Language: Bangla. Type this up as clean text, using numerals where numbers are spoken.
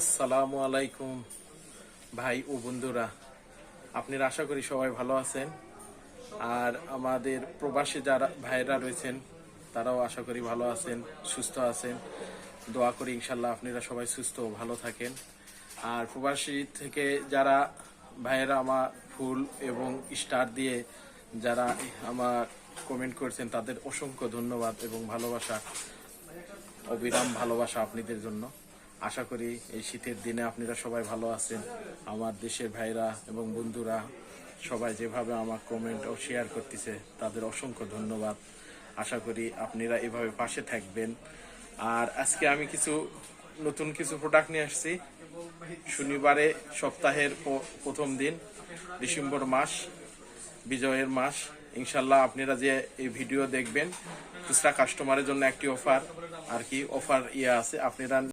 আসসালামু আলাইকুম ভাই ও বন্ধুরা, আপনারা আশা করি সবাই ভালো আছেন। আর আমাদের প্রবাসী যারা ভাইরা রয়েছেন তারাও আশা করি ভালো আছেন, সুস্থ আছেন। দোয়া করি ইনশাল্লাহ আপনারা সবাই সুস্থ ও ভালো থাকেন। আর প্রবাসী থেকে যারা ভাইয়েরা আমার ফুল এবং স্টার দিয়ে যারা আমার কমেন্ট করছেন তাদের অসংখ্য ধন্যবাদ এবং ভালোবাসা, অবিরাম ভালোবাসা আপনাদের জন্য। আশা করি এই শীতের দিনে আপনারা সবাই ভালো আছেন। আমার দেশের ভাইরা এবং বন্ধুরা সবাই যেভাবে আমার কমেন্ট ও শেয়ার করতেছে তাদের অসংখ্য ধন্যবাদ। আশা করি আপনারা এভাবে পাশে থাকবেন। আর আজকে আমি নতুন কিছু প্রোডাক্ট নিয়ে আসছি। শনিবারে সপ্তাহের প্রথম দিন, ডিসেম্বর মাস, বিজয়ের মাস। ইনশাল্লাহ আপনারা যে এই ভিডিও দেখবেন, খুচরা কাস্টমারের জন্য একটি অফার আছে। আপনারা